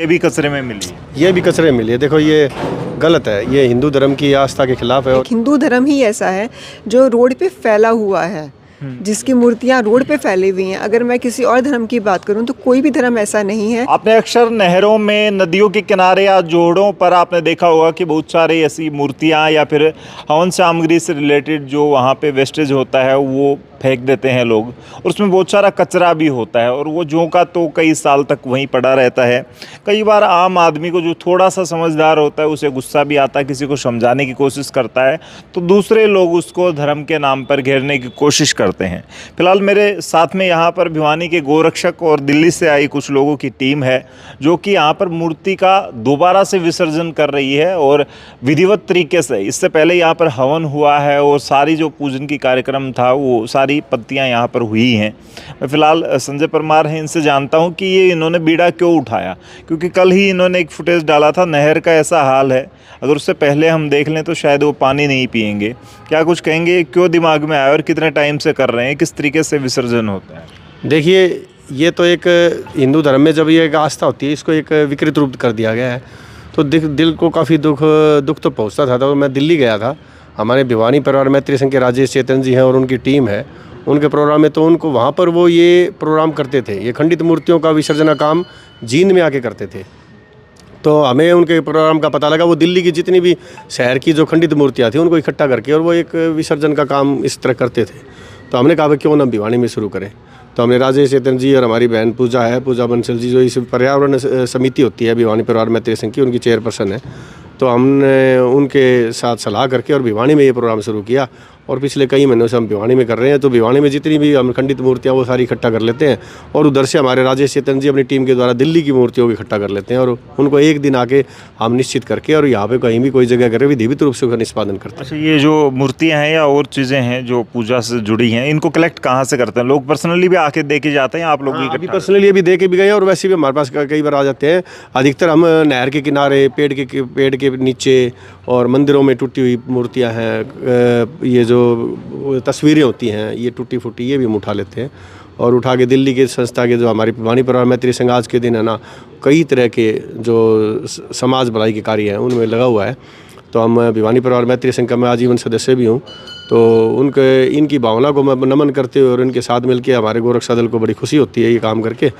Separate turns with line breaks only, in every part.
ये भी कचरे में मिली है।
ये भी कचरे में मिली है। देखो ये गलत है, ये हिंदू धर्म की आस्था के खिलाफ है।
एक हिंदू धर्म ही ऐसा है जो रोड पे फैला हुआ है, जिसकी मूर्तियां रोड पे फैली हुई हैं। अगर मैं किसी और धर्म की बात करूं तो कोई भी धर्म ऐसा नहीं है।
आपने अक्सर नहरों में, नदियों के किनारे या जोड़ों पर आपने देखा होगा कि बहुत सारी ऐसी मूर्तियां या फिर हवन सामग्री से रिलेटेड जो वहाँ पे वेस्टेज होता है वो फेंक देते हैं लोग, और उसमें बहुत सारा कचरा भी होता है और वो ज्यों का तो कई साल तक वहीं पड़ा रहता है। कई बार आम आदमी को जो थोड़ा सा समझदार होता है उसे गुस्सा भी आता है, किसी को समझाने की कोशिश करता है, तो दूसरे लोग उसको धर्म के नाम पर घेरने की कोशिश करते हैं। फिलहाल मेरे साथ में यहाँ पर भिवानी के गोरक्षक और दिल्ली से आई कुछ लोगों की टीम है जो कि यहाँ पर मूर्ति का दोबारा से विसर्जन कर रही है और विधिवत तरीके से। इससे पहले यहाँ पर हवन हुआ है और सारी जो पूजन की कार्यक्रम था वो सारी पत्तियां यहाँ पर हुई हैं। मैं फिलहाल संजय परमार हैं, इनसे जानता हूँ कि ये इन्होंने बीड़ा क्यों उठाया, क्योंकि कल ही इन्होंने एक फुटेज डाला था, नहर का ऐसा हाल है, अगर उससे पहले हम देख लें तो शायद वो पानी नहीं पिएंगे। क्या कुछ कहेंगे, क्यों दिमाग में आया और कितने टाइम से कर रहे हैं, किस तरीके से विसर्जन होता है?
देखिए ये तो एक हिंदू धर्म में जब ये एक आस्था होती है इसको एक विकृत रूप कर दिया गया है, तो दिल को काफ़ी दुख तो पहुँचता था। तो मैं दिल्ली गया था, हमारे भिवानी परिवार मैत्री संघ के राजेश चेतन जी हैं और उनकी टीम है, उनके प्रोग्राम में, तो उनको वहाँ पर वो ये प्रोग्राम करते थे, ये खंडित मूर्तियों का विसर्जन का काम जींद में आके करते थे। तो हमें उनके प्रोग्राम का पता लगा, वो दिल्ली की जितनी भी शहर की जो खंडित मूर्तियाँ थी उनको इकट्ठा करके और वो एक विसर्जन का काम इस तरह करते थे। तो हमने कहा क्यों ना भिवानी में शुरू करें। तो हमने राजेश चेतन जी और हमारी बहन पूजा है, पूजा बंसल जी, जो इस पर्यावरण समिति होती है भिवानी परिवार मैत्री संघ की, उनकी चेयरपर्सन है, तो हमने उनके साथ सलाह करके और भिवानी में ये प्रोग्राम शुरू किया और पिछले कई महीनों से हम भिवानी में कर रहे हैं। तो भिवानी में जितनी भी हम खंडित मूर्तियाँ वो सारी इकट्ठा कर लेते हैं और उधर से हमारे राजेश चेतन जी अपनी टीम के द्वारा दिल्ली की मूर्तियों को इकट्ठा कर लेते हैं और उनको एक दिन आके हम निश्चित करके और यहाँ पे कहीं भी कोई जगह करें विधिवत रूप से उसका निष्पादन करते हैं।
अच्छा, ये जो मूर्तियाँ हैं या और चीज़ें हैं जो पूजा से जुड़ी हैं, इनको कलेक्ट कहाँ से करते हैं? लोग पर्सनली भी आके दे के जाते हैं, आप लोग भी
अभी पर्सनली अभी दे के भी गए और वैसे भी हमारे पास कई बार आ जाते हैं। अधिकतर हम नहर के किनारे, पेड़ के नीचे और मंदिरों में टूटी हुई मूर्तियाँ हैं, ये जो तस्वीरें होती हैं ये टूटी फूटी, ये भी हम उठा लेते हैं और उठा के दिल्ली के संस्था के जो हमारी भिवानी परिवार मैत्री संघ आज के दिन है ना, कई तरह के जो समाज भलाई के कार्य हैं उनमें लगा हुआ है। तो हम भिवानी परिवार मैत्री संघ का मैं आजीवन सदस्य भी हूँ, तो इनकी भावना को मैं नमन करते हुए और इनके साथ मिलकर हमारे गोरक्षा दल को बड़ी खुशी होती है ये काम करके।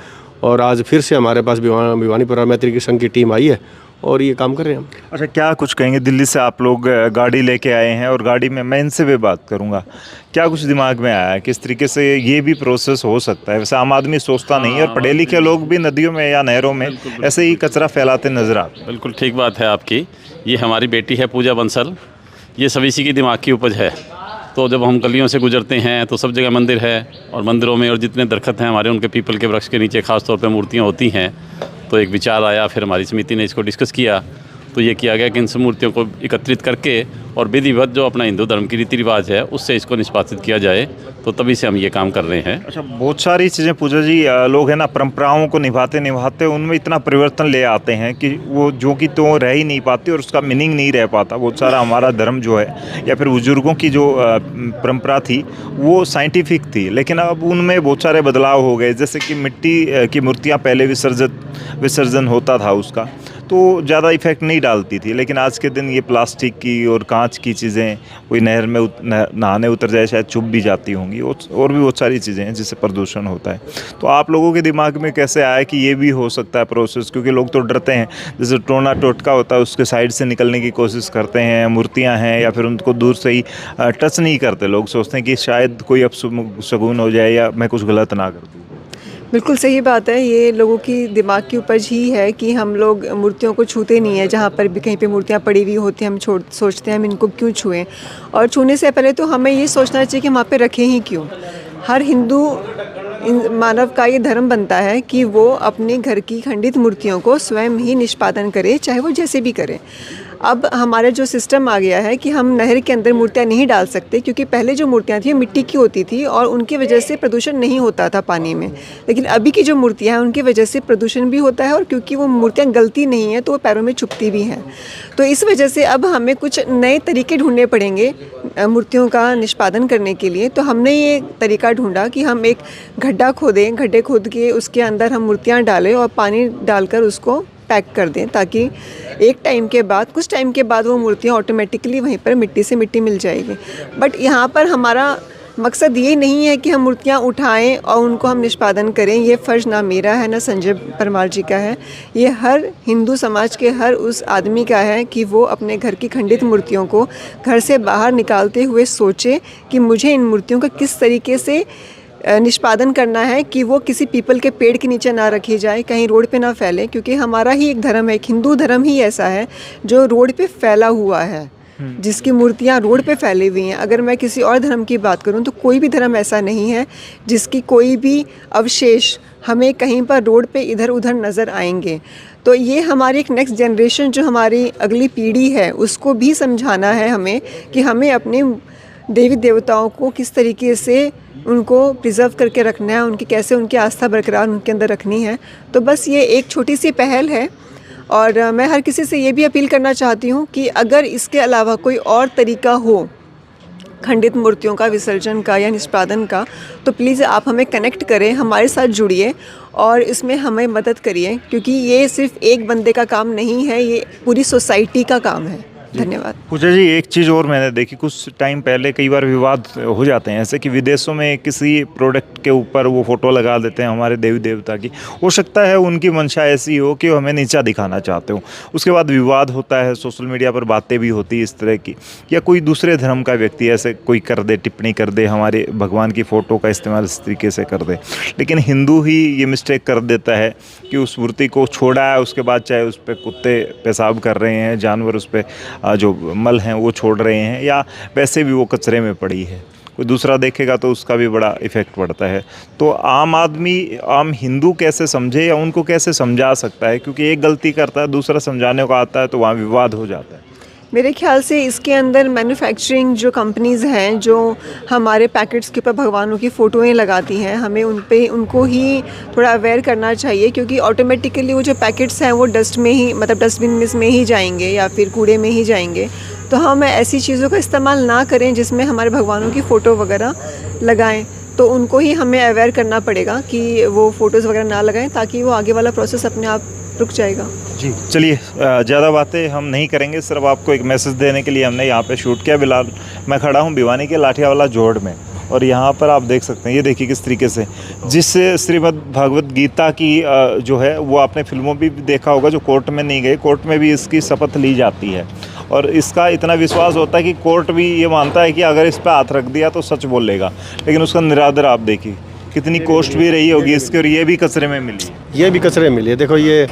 और आज फिर से हमारे पास भिवानी परिवार मैत्री संघ की टीम आई है और ये काम कर रहे हैं हम।
अच्छा, क्या कुछ कहेंगे, दिल्ली से आप लोग गाड़ी लेके आए हैं और गाड़ी में मैं इनसे भी बात करूंगा, क्या कुछ दिमाग में आया है किस तरीके से ये भी प्रोसेस हो सकता है? वैसे आम आदमी सोचता नहीं है और पढ़े लिखे लोग भी नदियों में या नहरों में ऐसे ही कचरा फैलाते नजर आते हैं।
बिल्कुल ठीक बात है आपकी। ये हमारी बेटी है पूजा बंसल, ये सभी इसी की दिमाग की उपज है। तो जब हम गलियों से गुजरते हैं तो सब जगह मंदिर है और मंदिरों में और जितने दरख्त हैं हमारे, उनके पीपल के वृक्ष के नीचे खास तौर पे मूर्तियाँ होती हैं। तो एक विचार आया, फिर हमारी समिति ने इसको डिस्कस किया, तो ये किया गया कि इन सब मूर्तियों को एकत्रित करके और विधिवत जो अपना हिंदू धर्म की रीति रिवाज है उससे इसको निष्पादित किया जाए, तो तभी से हम ये काम कर रहे हैं।
अच्छा, बहुत सारी चीज़ें पूजा जी लोग है ना परंपराओं को निभाते उनमें इतना परिवर्तन ले आते हैं कि वो जो कि तो रह ही नहीं पाती और उसका मीनिंग नहीं रह पाता। बहुत सारा हमारा धर्म जो है या फिर बुजुर्गों की जो परंपरा थी वो साइंटिफिक थी, लेकिन अब उनमें बहुत सारे बदलाव हो गए। जैसे कि मिट्टी की मूर्तियाँ पहले विसर्जन होता था उसका तो ज़्यादा इफेक्ट नहीं डालती थी, लेकिन आज के दिन ये प्लास्टिक की और कांच की चीज़ें, कोई नहर में नहाने उतर जाए शायद चुभ भी जाती होंगी, और भी बहुत सारी चीज़ें हैं जिससे प्रदूषण होता है। तो आप लोगों के दिमाग में कैसे आया कि ये भी हो सकता है प्रोसेस? क्योंकि लोग तो डरते हैं, जैसे टोना टोटका होता है उसके साइड से निकलने की कोशिश करते हैं, मूर्तियाँ हैं या फिर उनको दूर से ही टच नहीं करते। लोग सोचते हैं कि शायद कोई अपशगुन हो जाए या मैं कुछ गलत ना कर दूँ।
बिल्कुल सही बात है, ये लोगों की दिमाग की उपज ही है कि हम लोग मूर्तियों को छूते नहीं हैं। जहाँ पर भी कहीं पे मूर्तियाँ पड़ी हुई होती हैं हम सोचते हैं हम इनको क्यों छुएं, और छूने से पहले तो हमें ये सोचना चाहिए कि हम वहाँ पे रखें ही क्यों। हर हिंदू मानव का ये धर्म बनता है कि वो अपने घर की खंडित मूर्तियों को स्वयं ही निष्पादन करे, चाहे वो जैसे भी करे। अब हमारा जो सिस्टम आ गया है कि हम नहर के अंदर मूर्तियाँ नहीं डाल सकते, क्योंकि पहले जो मूर्तियाँ थी मिट्टी की होती थी और उनकी वजह से प्रदूषण नहीं होता था पानी में। लेकिन अभी की जो मूर्तियाँ हैं उनकी वजह से प्रदूषण भी होता है, और क्योंकि वो मूर्तियाँ गलती नहीं हैं तो वो पैरों में चुभती भी हैं। तो इस वजह से अब हमें कुछ नए तरीके ढूंढने पड़ेंगे मूर्तियों का निष्पादन करने के लिए। तो हमने ये तरीका ढूंढा कि हम एक गड्ढा खोद के उसके अंदर हम मूर्तियाँ डालें और पानी डालकर उसको पैक कर दें, ताकि एक टाइम के बाद, कुछ टाइम के बाद वो मूर्तियाँ ऑटोमेटिकली वहीं पर मिट्टी से मिट्टी मिल जाएगी। बट यहाँ पर हमारा मकसद ये नहीं है कि हम मूर्तियाँ उठाएं और उनको हम निष्पादन करें। ये फ़र्ज़ ना मेरा है ना संजय परमार जी का है, ये हर हिंदू समाज के हर उस आदमी का है कि वो अपने घर की खंडित मूर्तियों को घर से बाहर निकालते हुए सोचे कि मुझे इन मूर्तियों का किस तरीके से निष्पादन करना है कि वो किसी पीपल के पेड़ के नीचे ना रखी जाए, कहीं रोड पे ना फैले, क्योंकि हमारा ही एक धर्म है, एक हिंदू धर्म ही ऐसा है जो रोड पे फैला हुआ है, जिसकी मूर्तियाँ रोड पे फैली हुई हैं। अगर मैं किसी और धर्म की बात करूँ तो कोई भी धर्म ऐसा नहीं है जिसकी कोई भी अवशेष हमें कहीं पर रोड पे इधर उधर नज़र आएंगे। तो ये हमारी एक नेक्स्ट जनरेशन, जो हमारी अगली पीढ़ी है, उसको भी समझाना है हमें कि हमें अपने देवी देवताओं को किस तरीके से उनको प्रिजर्व करके रखना है, उनकी कैसे उनकी आस्था बरकरार उनके अंदर रखनी है। तो बस ये एक छोटी सी पहल है, और मैं हर किसी से ये भी अपील करना चाहती हूँ कि अगर इसके अलावा कोई और तरीका हो खंडित मूर्तियों का विसर्जन का या निष्पादन का, तो प्लीज़ आप हमें कनेक्ट करें, हमारे साथ जुड़िए और इसमें हमें मदद करिए, क्योंकि ये सिर्फ एक बंदे का काम नहीं है, ये पूरी सोसाइटी का काम है। धन्यवाद।
पूजा जी, एक चीज़ और मैंने देखी, कुछ टाइम पहले कई बार विवाद हो जाते हैं ऐसे कि विदेशों में किसी प्रोडक्ट के ऊपर वो फ़ोटो लगा देते हैं हमारे देवी देवता की। हो सकता है उनकी मंशा ऐसी हो कि वो हमें नीचा दिखाना चाहते हो, उसके बाद विवाद होता है, सोशल मीडिया पर बातें भी होती है इस तरह की, या कोई दूसरे धर्म का व्यक्ति ऐसे कोई कर दे, टिप्पणी कर दे, हमारे भगवान की फ़ोटो का इस्तेमाल इस तरीके से कर दे। लेकिन हिंदू ही ये मिस्टेक कर देता है कि उस मूर्ति को छोड़ा है, उसके बाद चाहे उस पर कुत्ते पेशाब कर रहे हैं, जानवर उस पर जो मल हैं वो छोड़ रहे हैं, या वैसे भी वो कचरे में पड़ी है, कोई दूसरा देखेगा तो उसका भी बड़ा इफ़ेक्ट पड़ता है। तो आम आदमी, आम हिंदू कैसे समझे या उनको कैसे समझा सकता है? क्योंकि एक गलती करता है, दूसरा समझाने को आता है, तो वहाँ विवाद हो जाता है।
मेरे ख्याल से इसके अंदर मैन्युफैक्चरिंग जो कंपनीज़ हैं जो हमारे पैकेट्स के ऊपर भगवानों की फ़ोटोएं लगाती हैं, हमें उनको ही थोड़ा अवेयर करना चाहिए, क्योंकि ऑटोमेटिकली वो जो पैकेट्स हैं वो डस्ट में ही, मतलब डस्टबिन में ही जाएंगे या फिर कूड़े में ही जाएंगे। तो हम ऐसी चीज़ों का इस्तेमाल ना करें जिसमें हमारे भगवानों की फ़ोटो वगैरह लगाएं। तो उनको ही हमें अवेयर करना पड़ेगा कि वो फ़ोटोज़ वगैरह ना लगाएं, ताकि वो आगे वाला प्रोसेस अपने आप रुक जाएगा।
जी चलिए, ज़्यादा बातें हम नहीं करेंगे, सिर्फ आपको एक मैसेज देने के लिए हमने यहाँ पे शूट किया। बिलाल, मैं खड़ा हूँ भिवानी के लाठियावाला जोड़ में, और यहाँ पर आप देख सकते हैं, ये देखिए किस तरीके से, जिस श्रीमद् भगवत गीता की जो है वो आपने फिल्मों भी देखा होगा, जो कोर्ट में नहीं गए, कोर्ट में भी इसकी शपथ ली जाती है, और इसका इतना विश्वास होता है कि कोर्ट भी ये मानता है कि अगर इस पर हाथ रख दिया तो सच बोलेगा। लेकिन उसका निरादर आप देखिए, कितनी कॉस्ट भी रही होगी इसके, और ये भी कचरे में मिली है।
ये भी कचरे में मिली है। देखो ये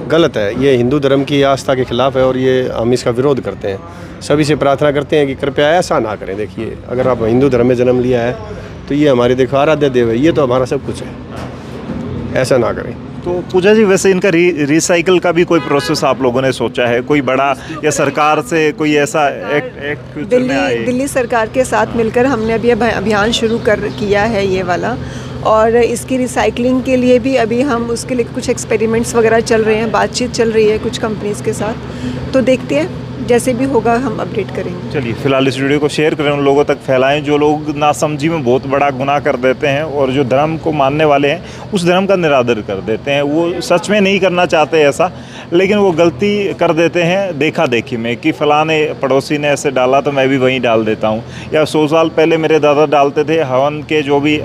गलत है, ये हिंदू धर्म की आस्था के खिलाफ है, और ये हम इसका विरोध करते हैं। सभी से प्रार्थना करते हैं कि कृपया ऐसा ना करें। देखिए, अगर आप हिंदू धर्म में जन्म लिया है तो ये हमारे, देखो, आराध्य देव है, ये तो हमारा सब कुछ है, ऐसा ना करें।
तो पूजा जी, वैसे इनका रिसाइकल का भी कोई प्रोसेस आप लोगों ने सोचा है, कोई बड़ा, या सरकार से कोई ऐसा एक
दिल्ली सरकार के साथ मिलकर हमने अभी अभियान शुरू किया है ये वाला, और इसकी रिसाइकलिंग के लिए भी अभी हम उसके लिए कुछ एक्सपेरिमेंट्स वगैरह चल रहे हैं, बातचीत चल रही है कुछ कंपनीज़ के साथ। तो देखते हैं, जैसे भी होगा हम अपडेट करेंगे।
चलिए, फिलहाल इस वीडियो को शेयर करें, उन लोगों तक फैलाएं जो लोग नासमझी में बहुत बड़ा गुनाह कर देते हैं, और जो धर्म को मानने वाले हैं उस धर्म का निरादर कर देते हैं। वो सच में नहीं करना चाहते ऐसा, लेकिन वो गलती कर देते हैं देखा देखी में, कि फ़लाने पड़ोसी ने ऐसे डाला तो मैं भी वहीं डाल देता हूँ, या 100 साल पहले मेरे दादा डालते थे हवन के जो भी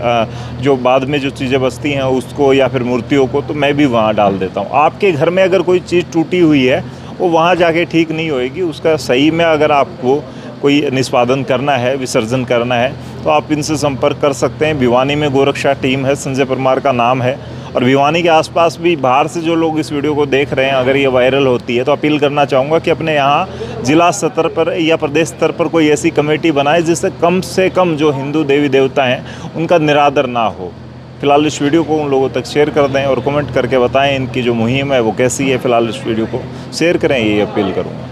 जो बाद में जो चीज़ें बचती हैं उसको, या फिर मूर्तियों को, तो मैं भी वहाँ डाल देता हूँ। आपके घर में अगर कोई चीज़ टूटी हुई है वो वहाँ जाके ठीक नहीं होएगी, उसका सही में अगर आपको कोई निष्पादन करना है, विसर्जन करना है, तो आप इनसे संपर्क कर सकते हैं। भिवानी में गोरक्षा टीम है, संजय परमार का नाम है, और भिवानी के आसपास भी बाहर से जो लोग इस वीडियो को देख रहे हैं, अगर ये वायरल होती है तो अपील करना चाहूँगा कि अपने यहाँ जिला स्तर पर या प्रदेश स्तर पर कोई ऐसी कमेटी बनाए जिससे कम से कम जो हिंदू देवी देवता हैं उनका निरादर ना हो। फिलहाल इस वीडियो को उन लोगों तक शेयर कर दें और कमेंट करके बताएं इनकी जो मुहिम है वो कैसी है। फिलहाल इस वीडियो को शेयर करें, ये अपील करूँगा।